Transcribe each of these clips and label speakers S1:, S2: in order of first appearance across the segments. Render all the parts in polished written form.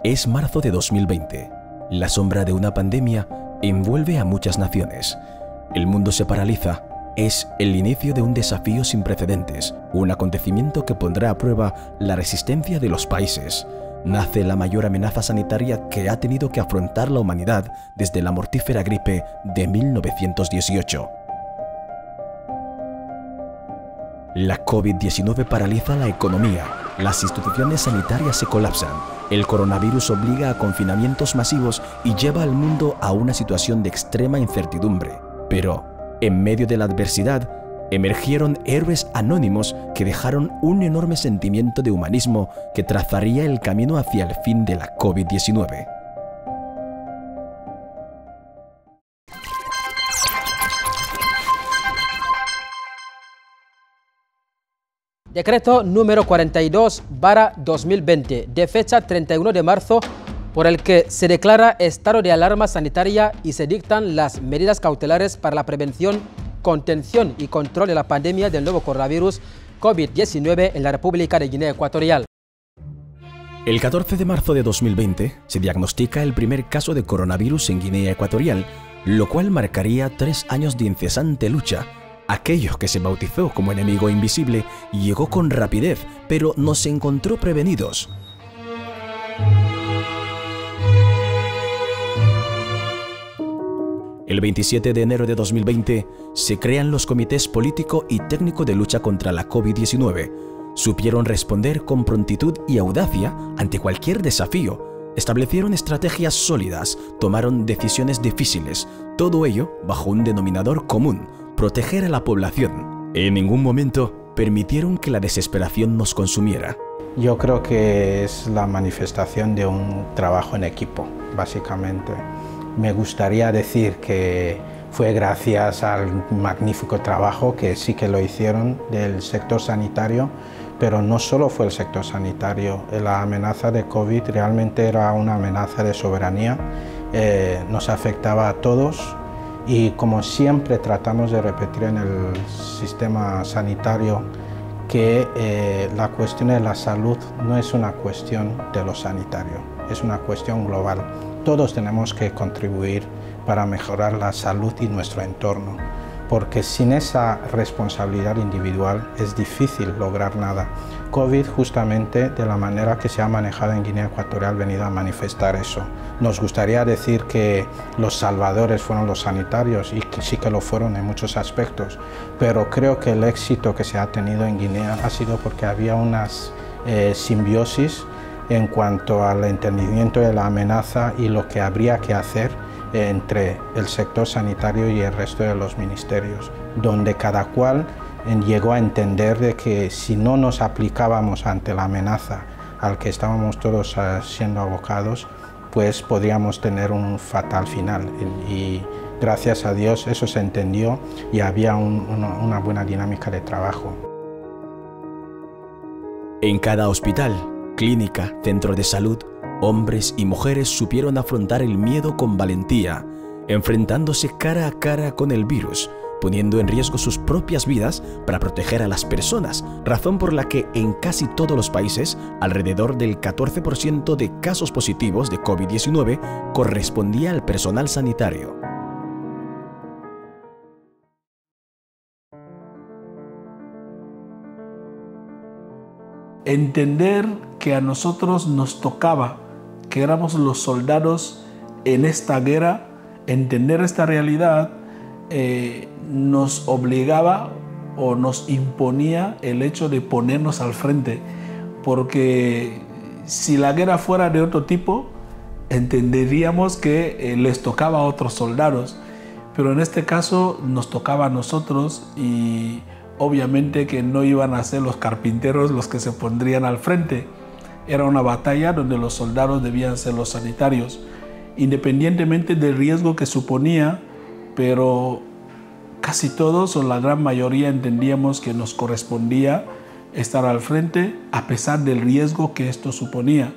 S1: Es marzo de 2020. La sombra de una pandemia envuelve a muchas naciones. El mundo se paraliza. Es el inicio de un desafío sin precedentes, un acontecimiento que pondrá a prueba la resistencia de los países. Nace la mayor amenaza sanitaria que ha tenido que afrontar la humanidad desde la mortífera gripe de 1918. La COVID-19 paraliza la economía, las instituciones sanitarias se colapsan, el coronavirus obliga a confinamientos masivos y lleva al mundo a una situación de extrema incertidumbre. Pero, en medio de la adversidad, emergieron héroes anónimos que dejaron un enorme sentimiento de humanismo que trazaría el camino hacia el fin de la COVID-19.
S2: Decreto número 42/2020, de fecha 31 de marzo, por el que se declara estado de alarma sanitaria y se dictan las medidas cautelares para la prevención, contención y control de la pandemia del nuevo coronavirus COVID-19 en la República de Guinea Ecuatorial.
S1: El 14 de marzo de 2020 se diagnostica el primer caso de coronavirus en Guinea Ecuatorial, lo cual marcaría 3 años de incesante lucha. Aquello que se bautizó como enemigo invisible llegó con rapidez, pero nos encontró prevenidos. El 27 de enero de 2020 se crean los comités político y técnico de lucha contra la COVID-19. Supieron responder con prontitud y audacia ante cualquier desafío. Establecieron estrategias sólidas, tomaron decisiones difíciles, todo ello bajo un denominador común: proteger a la población. En ningún momento permitieron que la desesperación nos consumiera.
S3: Yo creo que es la manifestación de un trabajo en equipo, básicamente. Me gustaría decir que fue gracias al magnífico trabajo, que sí que lo hicieron, del sector sanitario, pero no solo fue el sector sanitario. La amenaza de COVID realmente era una amenaza de soberanía, nos afectaba a todos. Y como siempre tratamos de repetir en el sistema sanitario, que la cuestión de la salud no es una cuestión de lo sanitario, es una cuestión global. Todos tenemos que contribuir para mejorar la salud y nuestro entorno, porque sin esa responsabilidad individual es difícil lograr nada. COVID, justamente de la manera que se ha manejado en Guinea Ecuatorial, ha venido a manifestar eso. Nos gustaría decir que los salvadores fueron los sanitarios, y que sí que lo fueron en muchos aspectos, pero creo que el éxito que se ha tenido en Guinea ha sido porque había unas simbiosis en cuanto al entendimiento de la amenaza y lo que habría que hacer entre el sector sanitario y el resto de los ministerios, donde cada cual llegó a entender de que si no nos aplicábamos ante la amenaza al que estábamos todos siendo abocados, pues podríamos tener un fatal final. Y gracias a Dios eso se entendió y había una buena dinámica de trabajo.
S1: En cada hospital, clínica, centro de salud, hombres y mujeres supieron afrontar el miedo con valentía, enfrentándose cara a cara con el virus, poniendo en riesgo sus propias vidas para proteger a las personas, razón por la que en casi todos los países, alrededor del 14% de casos positivos de COVID-19 correspondía al personal sanitario.
S4: Entender que a nosotros nos tocaba, que éramos los soldados en esta guerra, entender esta realidad nos obligaba o nos imponía el hecho de ponernos al frente, porque si la guerra fuera de otro tipo, entenderíamos que les tocaba a otros soldados, pero en este caso nos tocaba a nosotros y obviamente que no iban a ser los carpinteros los que se pondrían al frente. Era una batalla donde los soldados debían ser los sanitarios, independientemente del riesgo que suponía, pero casi todos o la gran mayoría entendíamos que nos correspondía estar al frente a pesar del riesgo que esto suponía,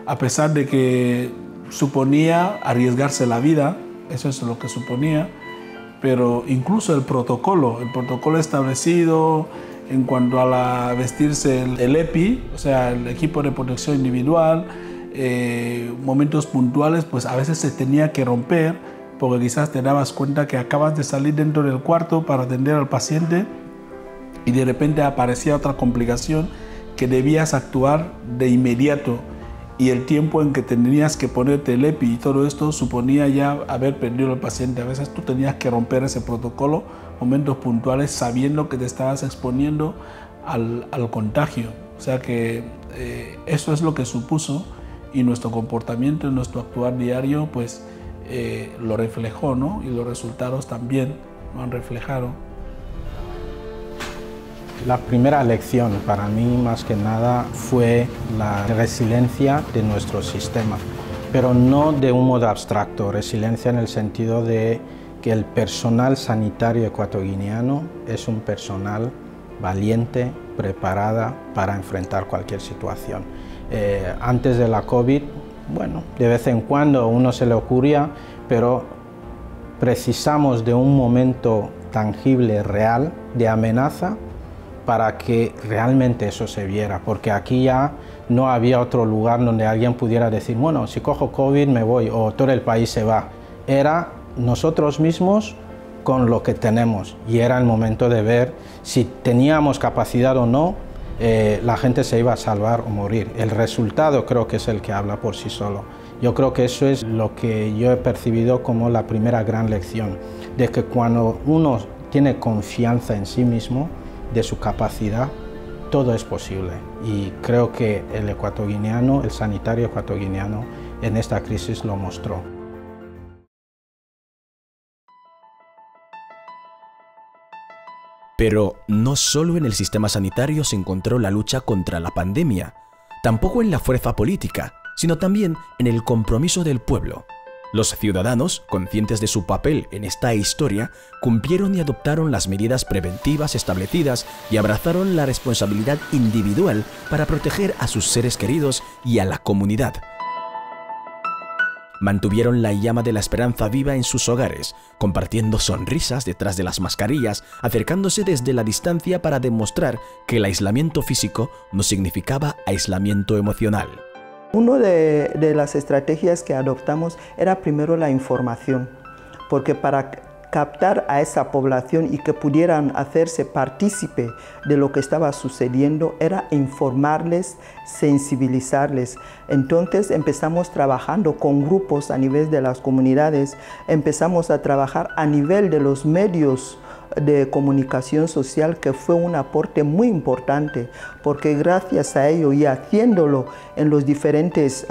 S4: a pesar de que suponía arriesgarse la vida, eso es lo que suponía, pero incluso el protocolo establecido en cuanto a vestirse el EPI, o sea, el equipo de protección individual, momentos puntuales, pues a veces se tenía que romper, porque quizás te dabas cuenta que acabas de salir dentro del cuarto para atender al paciente y de repente aparecía otra complicación que debías actuar de inmediato, y el tiempo en que tenías que ponerte el EPI y todo esto suponía ya haber perdido al paciente. A veces tú tenías que romper ese protocolo, momentos puntuales, sabiendo que te estabas exponiendo al contagio. O sea que eso es lo que supuso, y nuestro comportamiento, nuestro actuar diario, pues lo reflejó, ¿no? Y los resultados también lo han reflejado.
S3: La primera lección para mí, más que nada, fue la resiliencia de nuestro sistema, pero no de un modo abstracto, resiliencia en el sentido de que el personal sanitario ecuatoguineano es un personal valiente, preparada para enfrentar cualquier situación. Antes de la COVID, bueno, de vez en cuando a uno se le ocurría, pero precisamos de un momento tangible, real, de amenaza, para que realmente eso se viera, porque aquí ya no había otro lugar donde alguien pudiera decir, bueno, si cojo COVID me voy, o todo el país se va. Era nosotros mismos con lo que tenemos, y era el momento de ver si teníamos capacidad o no. La gente se iba a salvar o morir. El resultado creo que es el que habla por sí solo. Yo creo que eso es lo que yo he percibido como la primera gran lección, de que cuando uno tiene confianza en sí mismo, de su capacidad, todo es posible. Y creo que el ecuatoguineano, el sanitario ecuatoguineano, en esta crisis lo mostró.
S1: Pero no solo en el sistema sanitario se encontró la lucha contra la pandemia, tampoco en la fuerza política, sino también en el compromiso del pueblo. Los ciudadanos, conscientes de su papel en esta historia, cumplieron y adoptaron las medidas preventivas establecidas y abrazaron la responsabilidad individual para proteger a sus seres queridos y a la comunidad. Mantuvieron la llama de la esperanza viva en sus hogares, compartiendo sonrisas detrás de las mascarillas, acercándose desde la distancia para demostrar que el aislamiento físico no significaba aislamiento emocional.
S5: Una de las estrategias que adoptamos era primero la información, porque para captar a esa población y que pudieran hacerse partícipe de lo que estaba sucediendo era informarles, sensibilizarles. Entonces empezamos trabajando con grupos a nivel de las comunidades, empezamos a trabajar a nivel de los medios de comunicación social, que fue un aporte muy importante, porque gracias a ello y haciéndolo en los diferentes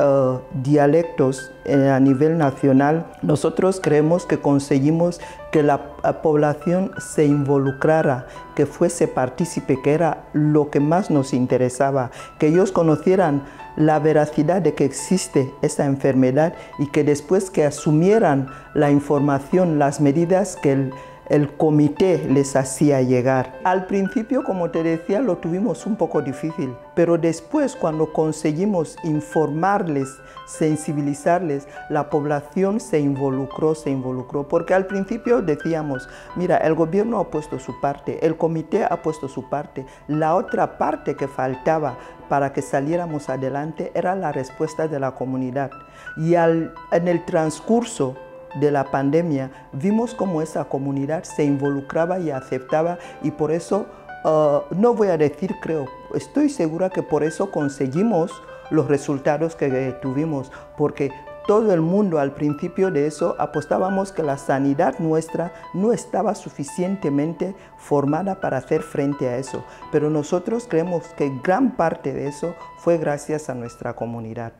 S5: dialectos a nivel nacional, nosotros creemos que conseguimos que la población se involucrara, que fuese partícipe, que era lo que más nos interesaba, que ellos conocieran la veracidad de que existe esa enfermedad y que después que asumieran la información, las medidas que el comité les hacía llegar. Al principio, como te decía, lo tuvimos un poco difícil, pero después cuando conseguimos informarles, sensibilizarles, la población se involucró, porque al principio decíamos, mira, el gobierno ha puesto su parte, el comité ha puesto su parte, la otra parte que faltaba para que saliéramos adelante era la respuesta de la comunidad. Y en el transcurso de la pandemia vimos cómo esa comunidad se involucraba y aceptaba, y por eso, no voy a decir creo, estoy segura que por eso conseguimos los resultados que tuvimos, porque todo el mundo al principio de eso apostábamos que la sanidad nuestra no estaba suficientemente formada para hacer frente a eso, pero nosotros creemos que gran parte de eso fue gracias a nuestra comunidad.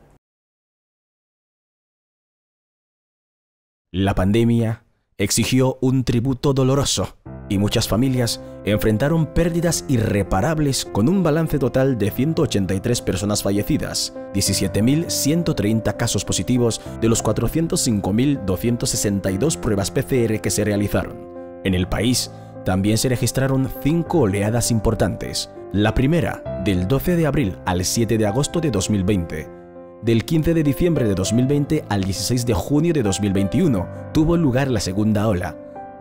S1: La pandemia exigió un tributo doloroso y muchas familias enfrentaron pérdidas irreparables, con un balance total de 183 personas fallecidas, 17.130 casos positivos de los 405.262 pruebas PCR que se realizaron. En el país también se registraron 5 oleadas importantes. La primera, del 12 de abril al 7 de agosto de 2020. Del 15 de diciembre de 2020 al 16 de junio de 2021 tuvo lugar la segunda ola.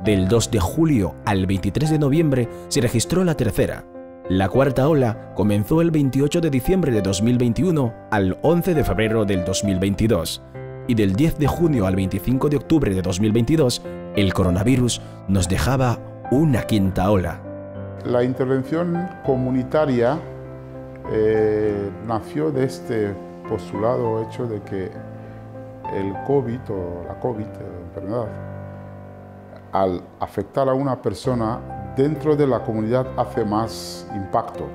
S1: Del 2 de julio al 23 de noviembre se registró la tercera. La cuarta ola comenzó el 28 de diciembre de 2021 al 11 de febrero del 2022 y del 10 de junio al 25 de octubre de 2022 el coronavirus nos dejaba una quinta ola.
S6: La intervención comunitaria nació de este postulado hecho de que el COVID o la COVID, la enfermedad, al afectar a una persona dentro de la comunidad hace más impacto.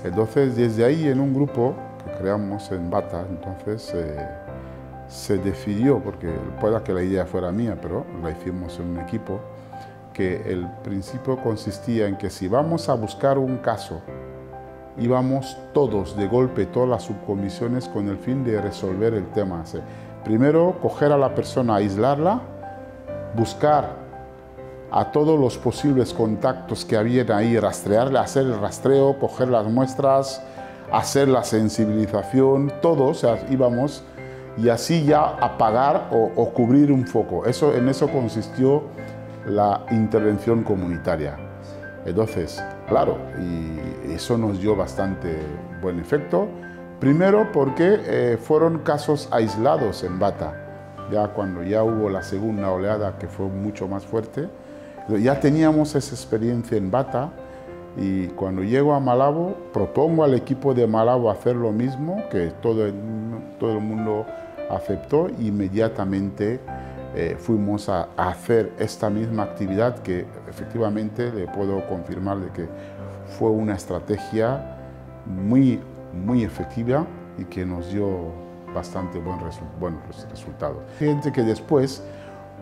S6: Entonces, desde ahí en un grupo que creamos en Bata, entonces se decidió, porque pueda que la idea fuera mía, pero la hicimos en un equipo, que el principio consistía en que si vamos a buscar un caso, íbamos todos de golpe, todas las subcomisiones, con el fin de resolver el tema. Primero, coger a la persona, aislarla, buscar a todos los posibles contactos que habían ahí, rastrearle, hacer el rastreo, coger las muestras, hacer la sensibilización, todos íbamos, y así ya apagar o cubrir un foco. En eso consistió la intervención comunitaria. Entonces, claro, y eso nos dio bastante buen efecto. Primero porque fueron casos aislados en Bata. Ya cuando ya hubo la segunda oleada, que fue mucho más fuerte, ya teníamos esa experiencia en Bata, y cuando llego a Malabo propongo al equipo de Malabo hacer lo mismo, que todo el mundo aceptó, e inmediatamente fuimos a hacer esta misma actividad, que efectivamente le puedo confirmar de que fue una estrategia muy efectiva y que nos dio bastante buenos resultados. Fíjense que después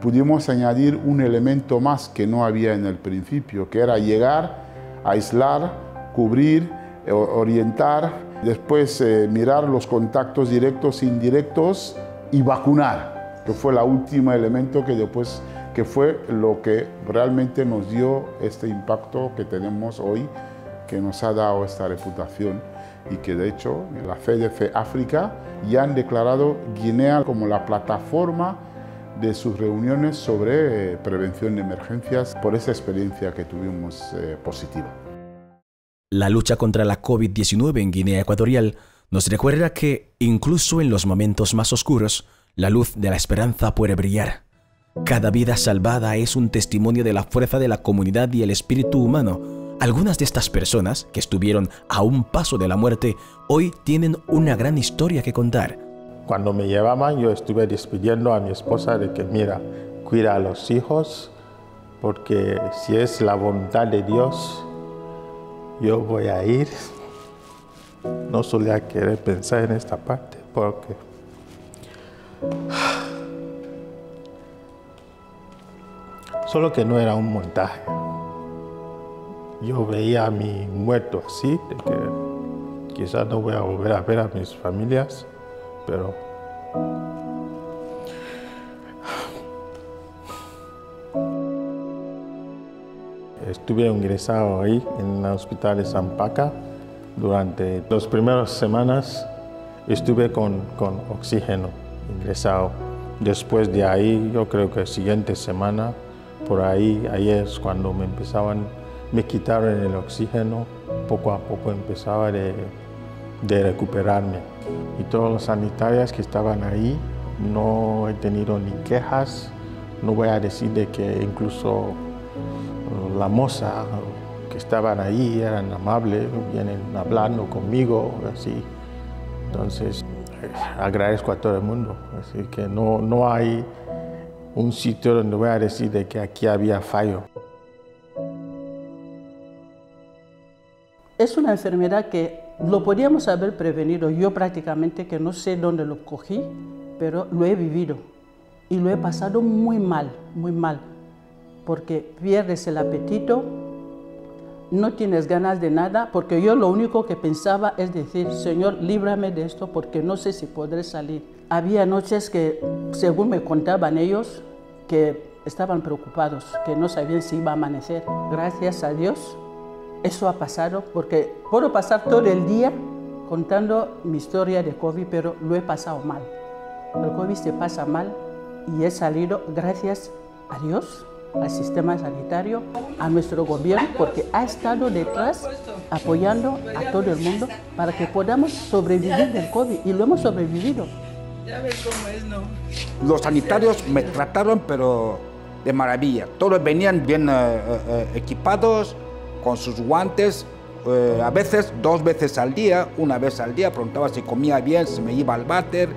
S6: pudimos añadir un elemento más que no había en el principio, que era llegar, aislar, cubrir, orientar, después mirar los contactos directos e indirectos y vacunar, que fue el último elemento que fue lo que realmente nos dio este impacto que tenemos hoy, que nos ha dado esta reputación, y que de hecho la CDC África ya han declarado Guinea como la plataforma de sus reuniones sobre prevención de emergencias, por esa experiencia que tuvimos positiva.
S1: La lucha contra la COVID-19 en Guinea Ecuatorial nos recuerda que, incluso en los momentos más oscuros, la luz de la esperanza puede brillar. Cada vida salvada es un testimonio de la fuerza de la comunidad y el espíritu humano. Algunas de estas personas, que estuvieron a un paso de la muerte, hoy tienen una gran historia que contar.
S7: Cuando me llevaban, yo estuve despidiendo a mi esposa de que, mira, cuida a los hijos, porque si es la voluntad de Dios, yo voy a ir. No solía querer pensar en esta parte, porque solo que no era un montaje. Yo veía a mi muerto así, de que quizás no voy a volver a ver a mis familias, pero estuve ingresado ahí en el hospital de San Paca. Durante las primeras semanas estuve con oxígeno ingresado. Después de ahí, yo creo que la siguiente semana, por ahí es cuando me quitaron el oxígeno, poco a poco empezaba de recuperarme. Y todas las sanitarias que estaban ahí, no he tenido ni quejas. No voy a decir de que incluso la moza que estaban ahí eran amables, vienen hablando conmigo, así. Entonces, agradezco a todo el mundo. Así que no hay un sitio donde voy a decir de que aquí había fallo.
S8: Es una enfermedad que lo podíamos haber prevenido. Yo prácticamente que no sé dónde lo cogí, pero lo he vivido y lo he pasado muy mal, porque pierdes el apetito, no tienes ganas de nada, porque yo lo único que pensaba es decir, Señor, líbrame de esto porque no sé si podré salir. Había noches que, según me contaban ellos, que estaban preocupados, que no sabían si iba a amanecer. Gracias a Dios, eso ha pasado, porque puedo pasar todo el día contando mi historia de COVID, pero lo he pasado mal. El COVID se pasa mal y he salido, gracias a Dios, al sistema sanitario, a nuestro gobierno, porque ha estado detrás apoyando a todo el mundo para que podamos sobrevivir del COVID, y lo hemos sobrevivido.
S9: Ya ves cómo es, ¿no?
S10: Los sanitarios me trataron pero de maravilla. Todos venían bien equipados, con sus guantes, a veces 2 veces al día, 1 vez al día, preguntaba si comía bien, si me iba al váter,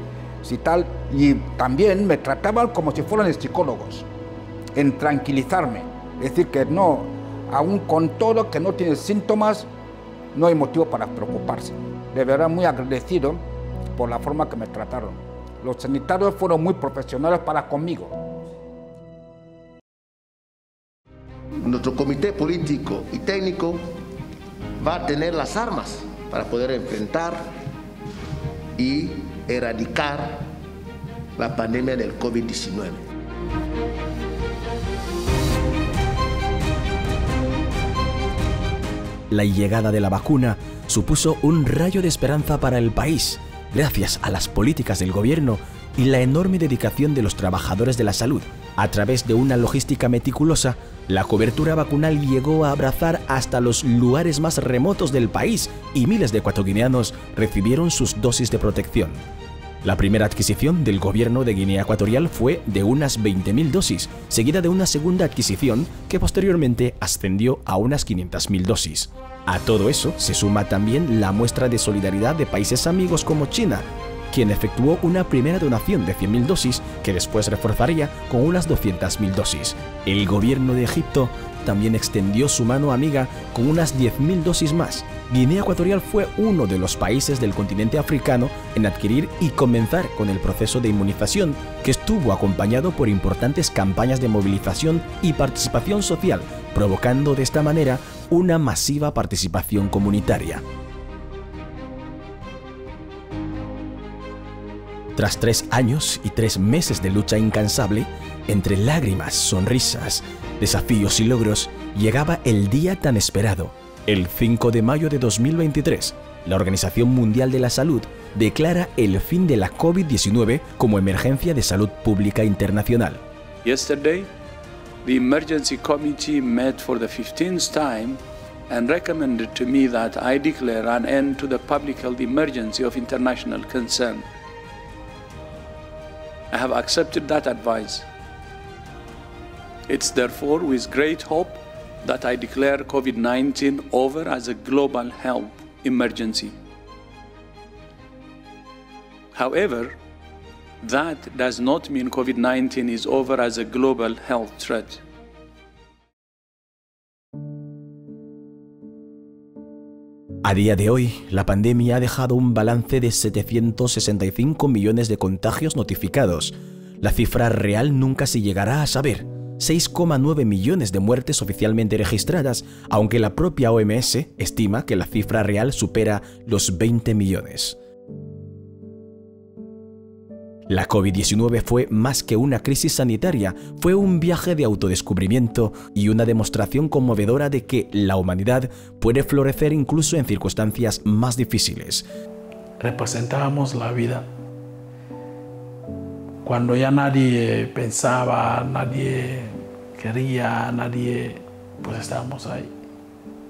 S10: si tal. Y también me trataban como si fueran psicólogos, en tranquilizarme. Es decir, que no, aún con todo que no tiene síntomas, no hay motivo para preocuparse. De verdad muy agradecido por la forma que me trataron. Los sanitarios fueron muy profesionales para conmigo.
S11: Nuestro comité político y técnico va a tener las armas para poder enfrentar y erradicar la pandemia del COVID-19.
S1: La llegada de la vacuna supuso un rayo de esperanza para el país, gracias a las políticas del gobierno y la enorme dedicación de los trabajadores de la salud. A través de una logística meticulosa, la cobertura vacunal llegó a abrazar hasta los lugares más remotos del país y miles de ecuatoguineanos recibieron sus dosis de protección. La primera adquisición del gobierno de Guinea Ecuatorial fue de unas 20.000 dosis, seguida de una segunda adquisición que posteriormente ascendió a unas 500.000 dosis. A todo eso se suma también la muestra de solidaridad de países amigos como China, quien efectuó una primera donación de 100.000 dosis que después reforzaría con unas 200.000 dosis. El gobierno de Egipto también extendió su mano amiga con unas 10.000 dosis más. Guinea Ecuatorial fue uno de los países del continente africano en adquirir y comenzar con el proceso de inmunización, que estuvo acompañado por importantes campañas de movilización y participación social, provocando de esta manera una masiva participación comunitaria. Tras 3 años y 3 meses de lucha incansable, entre lágrimas, sonrisas, desafíos y logros, llegaba el día tan esperado. El 5 de mayo de 2023, la Organización Mundial de la Salud declara el fin de la COVID-19 como emergencia de salud pública internacional.
S12: Yesterday, the Emergency Committee met for the 15th time and recommended to me that I declare an end to the public health emergency of international concern. I have accepted that advice. It's therefore with great hope that I declare COVID-19 over as a global health emergency. However, that does not mean COVID-19 is over as a global health threat.
S1: A día de hoy, la pandemia ha dejado un balance de 765 millones de contagios notificados. La cifra real nunca se llegará a saber. 6,9 millones de muertes oficialmente registradas, aunque la propia OMS estima que la cifra real supera los 20 millones. La COVID-19 fue más que una crisis sanitaria, fue un viaje de autodescubrimiento y una demostración conmovedora de que la humanidad puede florecer incluso en circunstancias más difíciles.
S4: Representábamos la vida. Cuando ya nadie pensaba, nadie quería, pues estábamos ahí.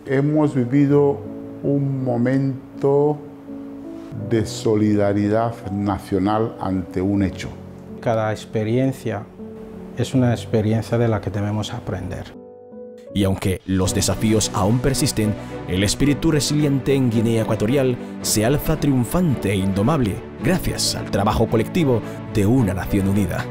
S6: Hemos vivido un momento de solidaridad nacional ante un hecho.
S3: Cada experiencia es una experiencia de la que debemos aprender.
S1: Y aunque los desafíos aún persisten, el espíritu resiliente en Guinea Ecuatorial se alza triunfante e indomable gracias al trabajo colectivo de una nación unida.